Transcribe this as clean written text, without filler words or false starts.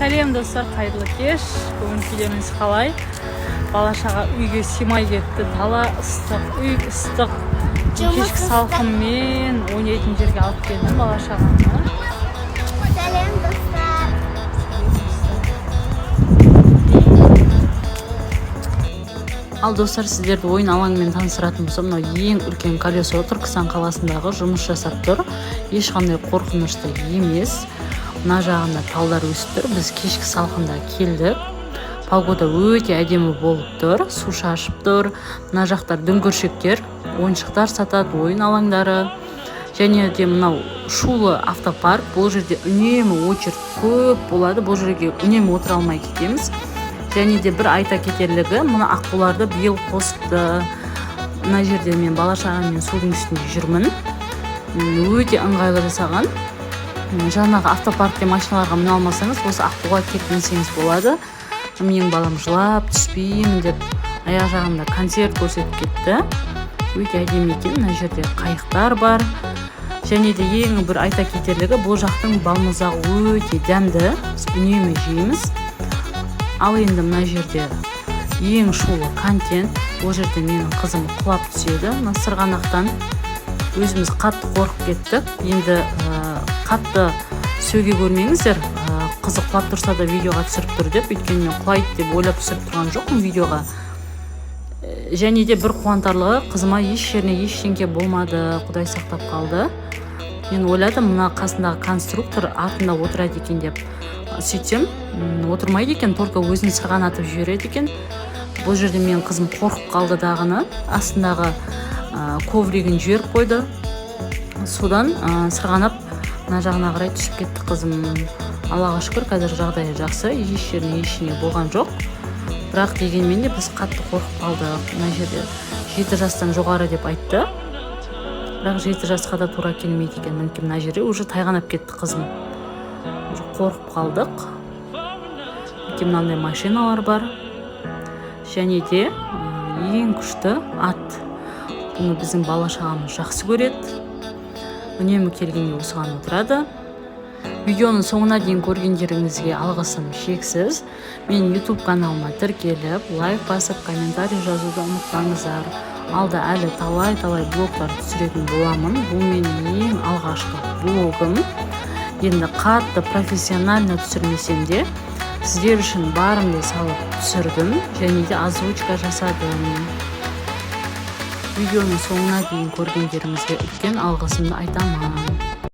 Сәлем достар, қайырлы кеш. Бүгін видеоңыз қалай? Бала-шаға үйге симай кетті. Дала ыстық, үй ыстық. Кешкі салқынмен ойнайтын жерге алып келдім бала-шағаны. Сәлем достар. Ал достар, сіздерді ойын алаңымен таныстыратын болсам, мынау ең үлкен колесо Түркістан қаласындағы жұмыс жасап тұр. Ешқандай қорқынышты емес. Мына жағында талдар өсіп тұр. Біз кешкі салқында келдік. Погода өте әдемі болып тұр. Су шашып тұр. Мына жақтар дүңгіршектер, ойыншықтар сатады, ойын алаңдары. Және де мынау шулы автопарк. Бұл жерде үнемі очередь көп болады. Бұл жерге үнемі отыра алмай кетеміз. Және де бір айта кетерлігі, мына аққуларды биыл қосыпты. Мына жерде мен бала-шағаммен судың үстінде жүрмін. Өте ыңғайлы жасаған. Жаңағы автопаркте машиналарға міне алмасаңыз, осы аққуға келіп мінсеңіз болады. Менің балам жылап түспеймін деп аяқ жағында концерт көрсетіп кетті. Өте әдемі екен. Мына жерде қайықтар бар. Және де ең бір айта кетерлігі, бұл жақтың балмұзағы өте дәмді. Біз үнемі жейміз. Ал енді мына жерде ең шулы контент. Бұл жерде менің қызым құлап түседі. Мына сырғанақтан өзіміз қатты қорқып кеттік. Енді қатты сөге көрмеңіздер. Қызы құлап тұрса да видеоға түсіріп тұр деп, өйткені мен құлайды деп ойлап түсіріп тұрған жоқпын видеоға. Және де бір қуантарлығы, қызыма еш жеріне ештеңке болмады, Құдай сақтап қалды. Мен ойладым, мына қасындағы конструктор артында отырады екен деп. Сөйтсем, отырмайды екен, только өзін сырғанатып жібереді екен. Бұл жерде менің қызым қорқып қалды дағыны. Астындағы ковригін жіберіп қойды. Содан сырғанап мына жағына қарай түсіп кетті қызым. Аллаға шүкір, қазір жағдайы жақсы, еш жеріне ештеңе болған жоқ. Бірақ дегенмен де біз қатты қорқып қалдық. Мына жерде 7 жастан жоғары деп айтты. Бірақ 7 жасқа да тура келмейді екен. Мүмкін мына жерде уже тайғанап кетті қызым. Уже қорқып қалдық. Өте мынандай машиналар бар. Және де ең күшті ат. Бұны біздің бала-шағамыз жақсы көреді. Үнемі келгенде осыған отырады. Видеоның соңына дейін көргендеріңізге алғысым шексіз. Мен YouTube каналыма тіркеліп, лайк басып, комментарий жазуды ұмытпаңыздар. Алда әлі талай блогтар түсіретін боламын. Бұл менің ең алғашқы блогым. Енді қатты профессионально түсірмесем де, сіздер үшін барымды салып түсірдім. Және де озвучка жасадым. Видеоның соңына дейін көргендеріңізге үлкен алғысымды айтамын.